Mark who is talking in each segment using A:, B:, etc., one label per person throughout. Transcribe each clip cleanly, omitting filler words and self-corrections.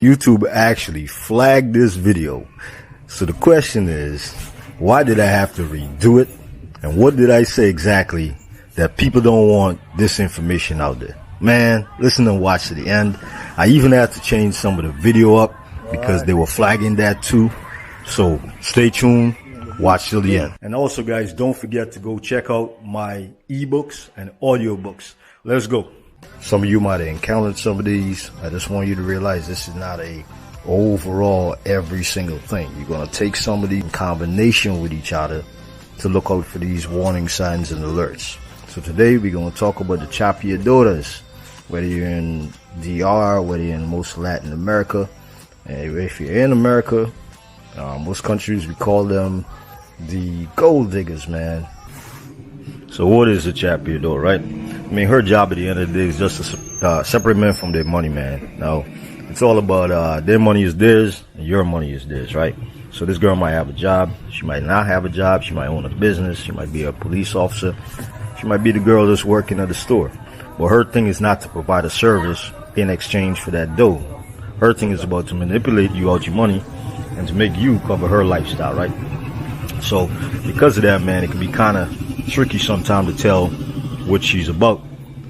A: YouTube actually flagged this video. So the question is, why did I have to redo it? And what did I say exactly that people don't want this information out there? Man, listen and watch to the end. I even had to change some of the video up because they were flagging that too. So stay tuned, watch till the end. And also guys, don't forget to go check out my ebooks and audiobooks. Let's go. Some of you might have encountered some of these. I just want you to realize this is not a overall every single thing. You're going to take some of these in combination with each other to look out for these warning signs and alerts. So today we're going to talk about the chapeadoras. Whether you're in DR, whether you're in most Latin America, if you're in America, most countries we call them the gold diggers, man. So what is a chapeadora, right? I mean, her job at the end of the day is just to separate men from their money, man. Now, it's all about their money is theirs and your money is theirs, right? So this girl might have a job. She might not have a job. She might own a business. She might be a police officer. She might be the girl that's working at the store. But her thing is not to provide a service in exchange for that dough. Her thing is about to manipulate you out your money and to make you cover her lifestyle, right? So because of that, man, it can be kind of tricky sometimes to tell what she's about.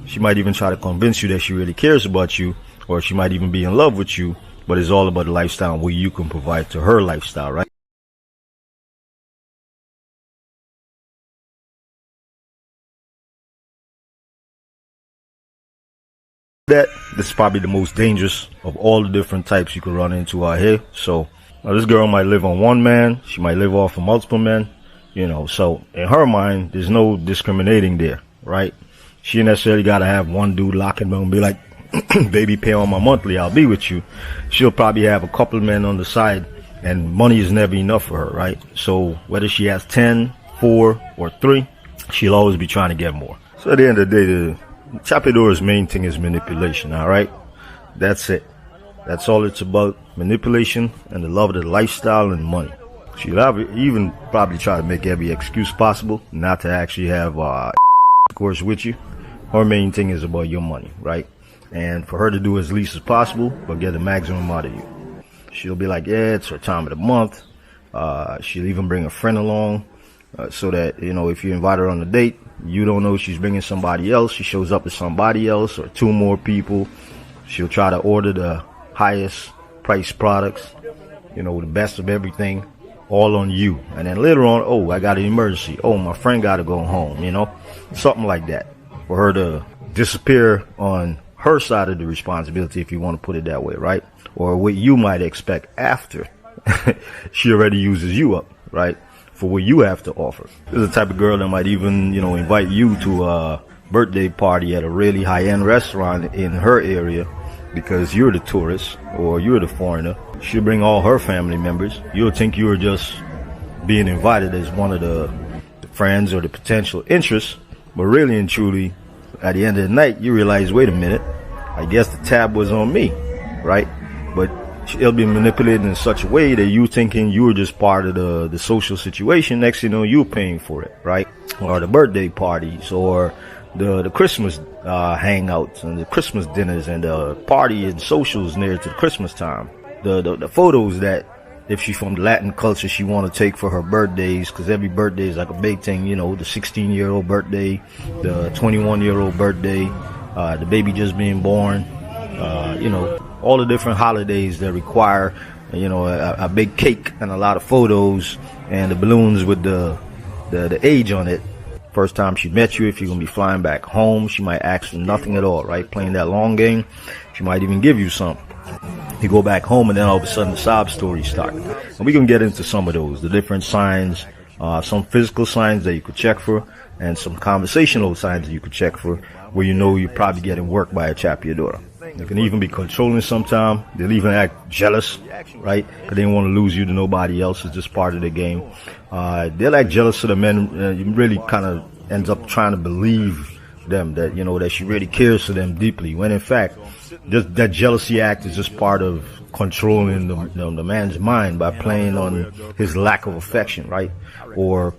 A: She might even try to convince you that she really cares about you, or she might even be in love with you, but it's all about the lifestyle and what you can provide to her lifestyle, right? This is probably the most dangerous of all the different types you can run into out here. So now this girl might live on one man, she might live off of multiple men, you know, so in her mind there's no discriminating there, right? She necessarily got to have one dude locking them and be like, baby, pay on my monthly, I'll be with you. She'll probably have a couple of men on the side, and money is never enough for her, right? So whether she has 10, 4, or 3, she'll always be trying to get more. So at the end of the day, the chapeadora's main thing is manipulation, all right? That's it. That's all it's about, manipulation and the love of the lifestyle and money. She'll even probably try to make every excuse possible not to actually have course with you. Her main thing is about your money, right? And for her to do as least as possible but get the maximum out of you. She'll be like, yeah, it's her time of the month. She'll even bring a friend along so that, you know, if you invite her on a date, you don't know she's bringing somebody else. She shows up with somebody else or 2 more people. She'll try to order the highest price products, you know, the best of everything, all on you. And then later on, oh, I got an emergency. Oh, my friend got to go home, you know, something like that. For her to disappear on her side of the responsibility, if you want to put it that way, right? Or what you might expect after she already uses you up, right? For what you have to offer. This is the type of girl that might even, you know, invite you to a birthday party at a really high-end restaurant in her area because you're the tourist or you're the foreigner. She'll bring all her family members. You'll think you're just being invited as one of the friends or the potential interests, but really and truly, at the end of the night, you realize, wait a minute, I guess the tab was on me, right? But she'll be manipulated in such a way that you thinking you were just part of the social situation. Next thing you know, you're paying for it, right? Or the birthday parties or the Christmas hangouts and the Christmas dinners and the party and socials near to the Christmas time. The photos that, if she's from the Latin culture, she want to take for her birthdays, because every birthday is like a big thing, you know, the 16-year-old birthday, the 21-year-old birthday, the baby just being born, you know, all the different holidays that require, you know, a big cake and a lot of photos and the balloons with the age on it. First time she met you, if you're going to be flying back home, she might ask for nothing at all, right? Playing that long game, she might even give you something. You go back home and then all of a sudden the sob stories start. And we can get into some of those, the different signs, some physical signs that you could check for, and some conversational signs that you could check for, where you know you're probably getting worked by a chapeadora. They can even be controlling sometimes. They'll even act jealous, right? Because they don't want to lose you to nobody else. It's just part of the game. They'll act jealous of the men. You really kind of ends up trying to believe them that, you know, that she really cares for them deeply, when in fact just that jealousy act is just part of controlling the man's mind by playing on his lack of affection, right? Or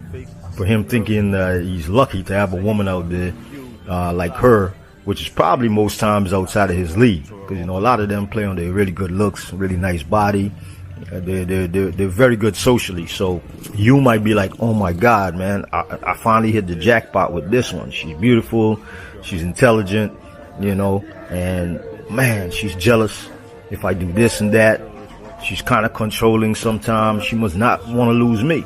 A: for him thinking he's lucky to have a woman out there like her which is probably most times outside of his league. Because, you know, a lot of them play on their really good looks, really nice body. They're very good socially. So you might be like, oh my God, man, I finally hit the jackpot with this one. She's beautiful. She's intelligent, you know, and man, she's jealous if I do this and that. She's kind of controlling sometimes. She must not want to lose me.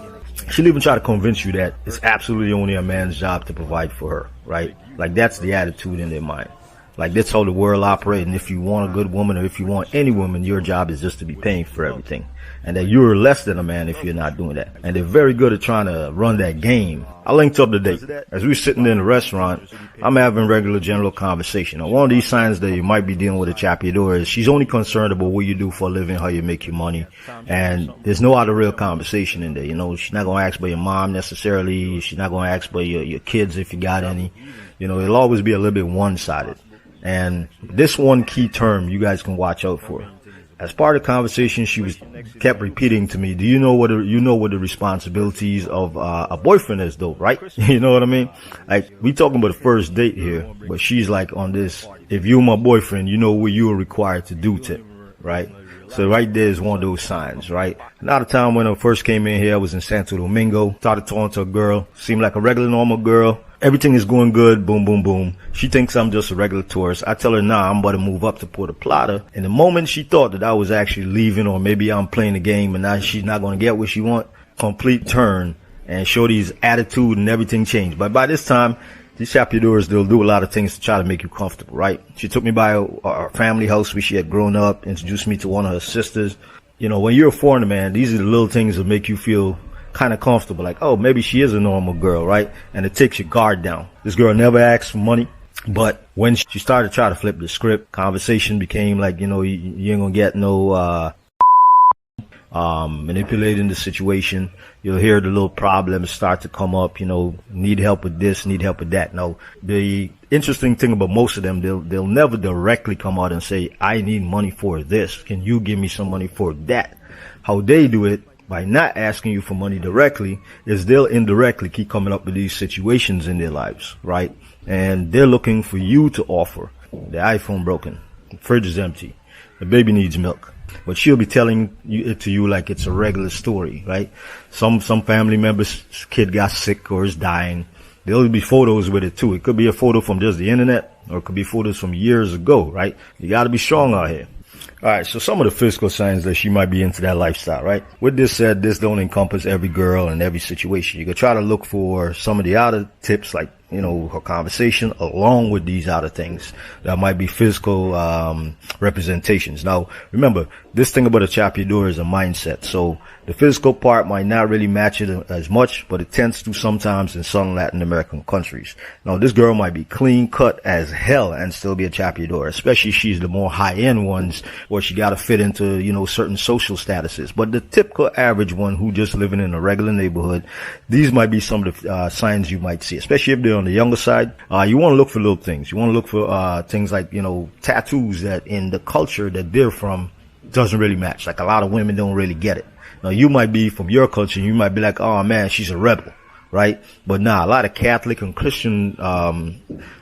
A: She'll even try to convince you that it's absolutely only a man's job to provide for her, right? Like, that's the attitude in their mind. Like, that's how the world operates. And if you want a good woman, or if you want any woman, your job is just to be paying for everything. And that you're less than a man if you're not doing that. And they're very good at trying to run that game. I linked up today. As we were sitting in the restaurant, I'm having regular general conversation. Now, one of these signs that you might be dealing with a chapeador is she's only concerned about what you do for a living, how you make your money. And there's no other real conversation in there. You know, she's not going to ask about your mom necessarily. She's not going to ask about your kids if you got any. You know, it'll always be a little bit one-sided. And this one key term you guys can watch out for. As part of the conversation, she kept repeating to me, do you know what the responsibilities of a boyfriend is, though, right? You know what I mean? Like, we talking about the first date here, but she's like on this, if you're my boyfriend, you know what you are required to do to, right? So right there is one of those signs, right? Another time when I first came in here, I was in Santo Domingo, started talking to a girl, seemed like a regular normal girl. Everything is going good. Boom, boom, boom. She thinks I'm just a regular tourist. I tell her, nah, I'm about to move up to Puerto Plata. And the moment she thought that I was actually leaving, or maybe I'm playing the game and now she's not going to get what she want, complete turn, and Shorty's attitude and everything changed. But by this time, these chapeadors, they'll do a lot of things to try to make you comfortable, right? She took me by our family house where she had grown up, introduced me to one of her sisters. You know, when you're a foreigner, man, these are the little things that make you feel kind of comfortable, like, oh, maybe she is a normal girl, right? And it takes your guard down. This girl never asked for money, but when she started to try to flip the script, conversation became like, you know, you ain't gonna get no manipulating the situation. You'll hear the little problems start to come up, you know, need help with this, need help with that. Now, the interesting thing about most of them, they'll never directly come out and say, I need money for this. Can you give me some money for that? How they do it, by not asking you for money directly, is they'll indirectly keep coming up with these situations in their lives, right? And they're looking for you to offer. The iPhone broken, the fridge is empty, the baby needs milk. But she'll be telling it to you like it's a regular story, right? Some family member's kid got sick or is dying. There'll be photos with it too. It could be a photo from just the internet, or it could be photos from years ago, right? You gotta be strong out here. All right, so some of the physical signs that she might be into that lifestyle, right? With this said, this don't encompass every girl and every situation. You could try to look for some of the other tips, like, you know, her conversation, along with these other things that might be physical representations. Now, remember, this thing about a chapeador is a mindset. So the physical part might not really match it as much, but it tends to sometimes in some Latin American countries. Now, this girl might be clean cut as hell and still be a chapeador, especially she's the more high-end ones where she got to fit into, you know, certain social statuses. But the typical average one who just living in a regular neighborhood, these might be some of the signs you might see, especially if they're on the younger side. You want to look for little things. You want to look for things like, you know, tattoos that in the culture that they're from doesn't really match. Like, a lot of women don't really get it. Now, you might be from your culture, and you might be like, oh man, she's a rebel, right? But nah, a lot of Catholic and Christian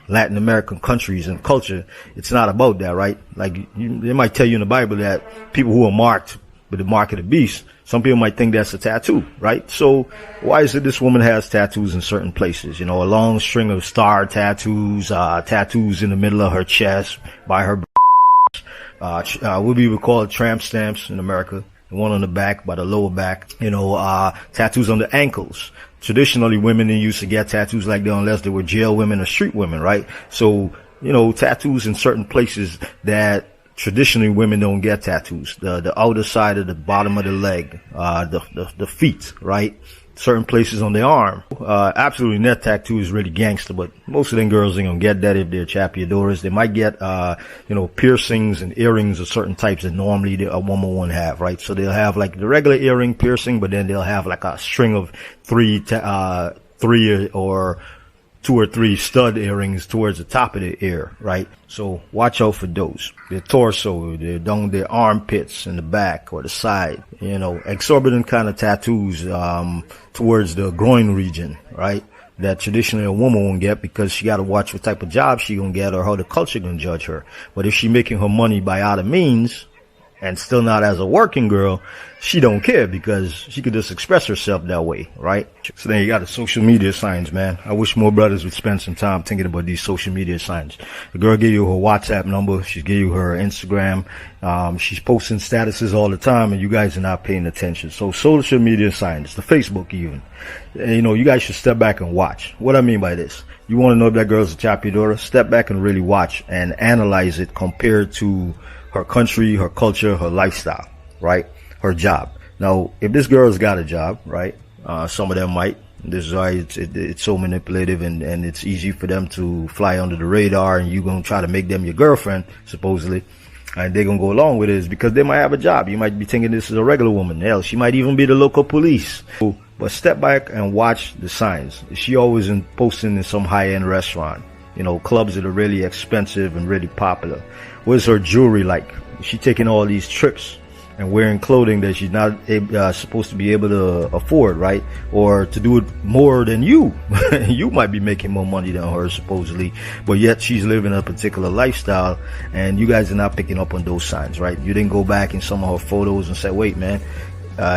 A: Latin American countries and culture, it's not about that, right? Like, they might tell you in the Bible that people who are marked with the mark of the beast, some people might think that's a tattoo, right? So why is it this woman has tattoos in certain places? You know, a long string of star tattoos, tattoos in the middle of her chest, by her, what we would call tramp stamps in America. One on the back, by the lower back, you know, tattoos on the ankles. Traditionally, women used to get tattoos like that unless they were jail women or street women, right? So, you know, tattoos in certain places that traditionally women don't get tattoos. The outer side of the bottom of the leg, the feet, right? Certain places on the arm. Absolutely, net tattoo is really gangster, but most of them girls ain't gonna get that if they're chapeadoras. They might get, you know, piercings and earrings of certain types that normally a woman won't have, right? So they'll have like the regular earring piercing, but then they'll have like a string of three or two or three stud earrings towards the top of the ear, right? So watch out for those. Their torso, their armpits in the back or the side, you know, exorbitant kind of tattoos, towards the groin region, right? that traditionally a woman won't get, because she got to watch what type of job she gonna get or how the culture gonna judge her. But if she making her money by other means and still not as a working girl, she don't care, because she could just express herself that way, right? So then you got the social media signs, man. I wish more brothers would spend some time thinking about these social media signs. The girl gave you her WhatsApp number. She gave you her Instagram. She's posting statuses all the time, and you guys are not paying attention. So social media signs, the Facebook even. And, you know, you guys should step back and watch. What I mean by this, you want to know if that girl's a choppy daughter? Step back and really watch and analyze it compared to her country, her culture, her lifestyle, right? Her job. Now, if this girl's got a job, right? Some of them might. This is why it's so manipulative, and it's easy for them to fly under the radar, and you're going to try to make them your girlfriend, supposedly. And they're going to go along with it is because they might have a job. You might be thinking this is a regular woman. Hell, she might even be the local police. But step back and watch the signs. Is she always posting in some high-end restaurant? You know, clubs that are really expensive and really popular. What's her jewelry like? Is she taking all these trips and wearing clothing that she's not supposed to be able to afford, right? Or to do it more than you. You might be making more money than her, supposedly, but yet she's living a particular lifestyle, and you guys are not picking up on those signs, right? You didn't go back in some of her photos and say, wait, man,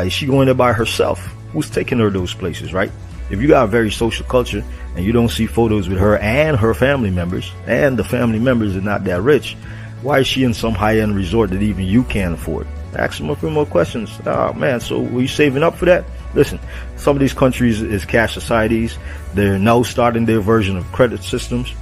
A: is she going there by herself? Who's taking her to those places, right? If you got a very social culture and you don't see photos with her and her family members, and the family members are not that rich, why is she in some high-end resort that even you can't afford? Ask them a few more questions. Oh man, so were you saving up for that? Listen, some of these countries is cash societies. They're now starting their version of credit systems.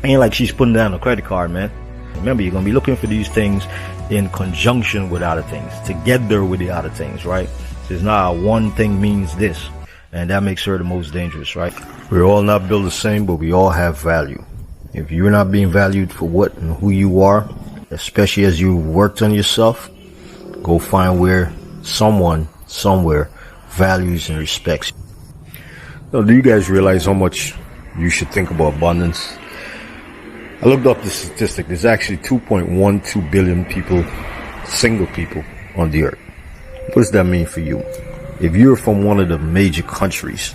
A: Ain't like she's putting down a credit card, man. Remember, you're going to be looking for these things in conjunction with other things, together with the other things, right? It's not one thing means this, and that makes her the most dangerous, right? We're all not built the same, but we all have value. If you're not being valued for what and who you are, especially as you've worked on yourself, go find where someone, somewhere, values and respects you. Now, do you guys realize how much you should think about abundance? I looked up the statistic. There's actually 2.12 billion people, single people on the earth. What does that mean for you? If you're from one of the major countries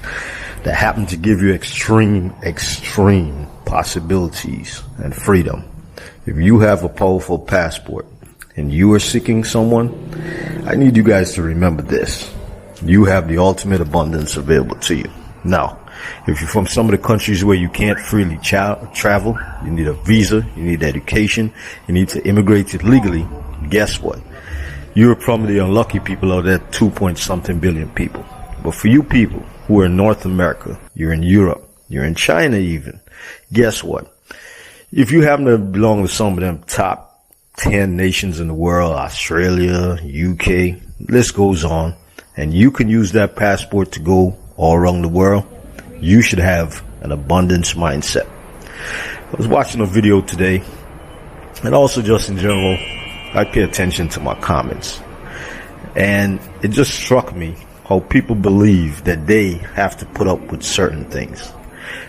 A: that happen to give you extreme possibilities and freedom, if you have a powerful passport and you are seeking someone, I need you guys to remember this. You have the ultimate abundance available to you. Now, if you're from some of the countries where you can't freely travel, you need a visa, you need education, you need to immigrate legally, guess what? You're probably the unlucky people of that 2-point-something billion people. But for you people who are in North America, you're in Europe, you're in China even, guess what? If you happen to belong to some of them top 10 nations in the world, Australia, UK, list goes on, and you can use that passport to go all around the world, you should have an abundance mindset. I was watching a video today, and also just in general, I pay attention to my comments. And it just struck me how people believe that they have to put up with certain things.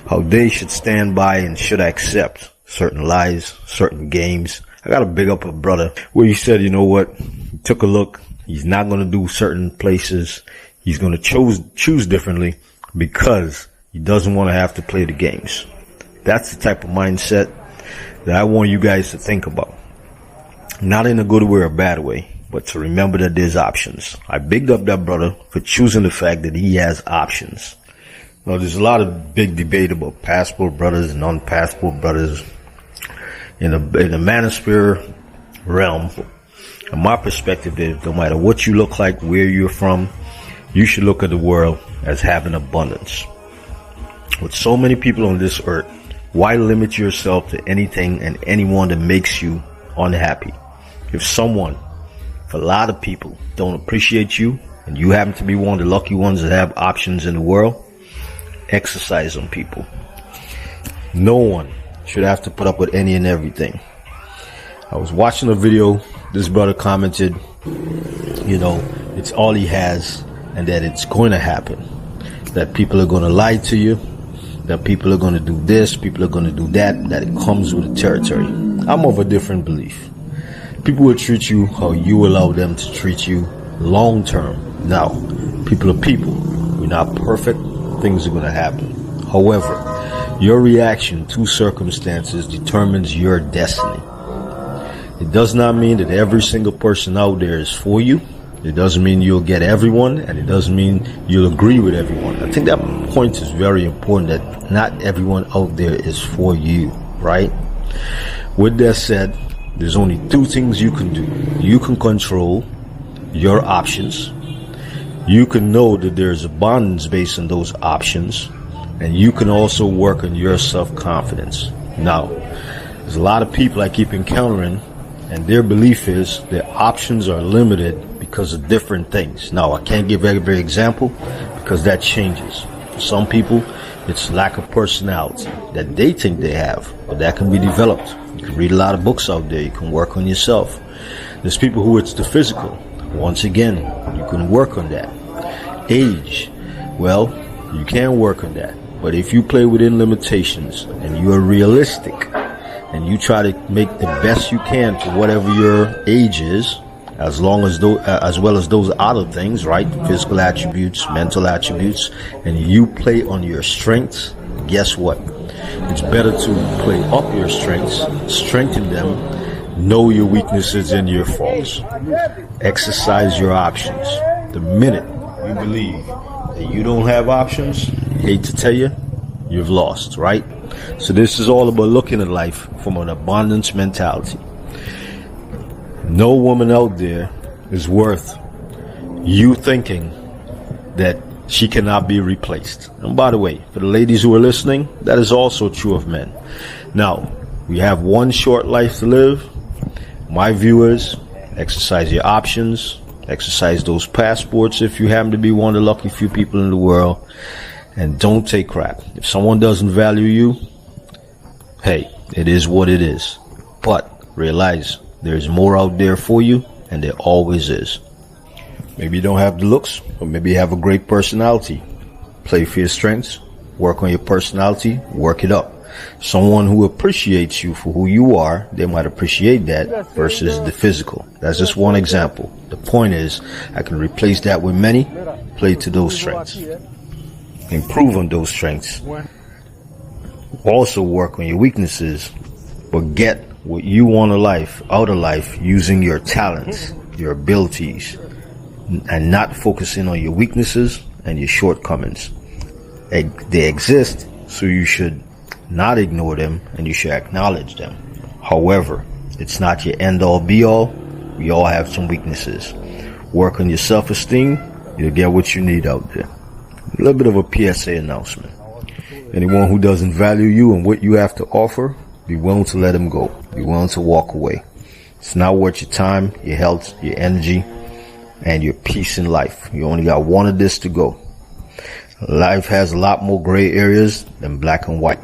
A: How they should stand by and should accept certain lies, certain games. I got to big up a brother where he said, you know what, he took a look. He's not going to do certain places. He's going to choose differently because he doesn't want to have to play the games. That's the type of mindset that I want you guys to think about. Not in a good way or a bad way, but to remember that there's options. I bigged up that brother for choosing the fact that he has options. Now, there's a lot of big debate about passport brothers and non-passport brothers in the manosphere realm. From my perspective, is no matter what you look like, where you're from, you should look at the world as having abundance. With so many people on this earth, why limit yourself to anything and anyone that makes you unhappy? If someone, if a lot of people don't appreciate you, and you happen to be one of the lucky ones that have options in the world, exercise on people. No one should have to put up with any and everything. I was watching a video. This brother commented, you know, it's all he has, and that it's going to happen. That people are going to lie to you, that people are going to do this, people are going to do that, that it comes with the territory. I'm of a different belief. People will treat you how you allow them to treat you long term. Now, people are people. We're not perfect. Things are going to happen. However, your reaction to circumstances determines your destiny. It does not mean that every single person out there is for you. It doesn't mean you'll get everyone, and it doesn't mean you'll agree with everyone. I think that point is very important, that not everyone out there is for you, right? With that said, there's only two things you can do. You can control your options. You can know that there's abundance based on those options, and you can also work on your self-confidence. Now, there's a lot of people I keep encountering, and their belief is their options are limited because of different things. Now, I can't give every example because that changes. For some people, it's lack of personality that they think they have, but that can be developed. You can read a lot of books out there. You can work on yourself. There's people who it's the physical. Once again, you can work on that. Age, well, you can work on that. But if you play within limitations and you are realistic and you try to make the best you can to whatever your age is, as well as those other things, right? Physical attributes, mental attributes, and you play on your strengths, guess what? It's better to play up your strengths, strengthen them, know your weaknesses and your faults. Exercise your options. The minute you believe that you don't have options, hate to tell you, you've lost, right? So this is all about looking at life from an abundance mentality. No woman out there is worth you thinking that she cannot be replaced. And by the way, for the ladies who are listening, that is also true of men. Now, we have one short life to live. My viewers, exercise your options, exercise those passports if you happen to be one of the lucky few people in the world, and don't take crap. If someone doesn't value you, hey, it is what it is. But realize there's more out there for you, and there always is. Maybe you don't have the looks, or maybe you have a great personality. Play for your strengths, work on your personality, work it up. Someone who appreciates you for who you are, they might appreciate that versus the physical. That's just one example. The point is, I can replace that with many, play to those strengths. Improve on those strengths. Also work on your weaknesses, but get what you want out of life using your talents, your abilities, and not focusing on your weaknesses and your shortcomings. They exist, so you should not ignore them, and you should acknowledge them. However, it's not your end-all be-all. We all have some weaknesses. Work on your self-esteem. You'll get what you need out there. A little bit of a PSA announcement. Anyone who doesn't value you and what you have to offer, be willing to let them go. Be willing to walk away. It's not worth your time, your health, your energy, and your peace in life. You only got one of this to go. Life has a lot more gray areas than black and white.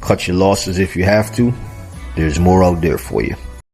A: Cut your losses if you have to. There's more out there for you.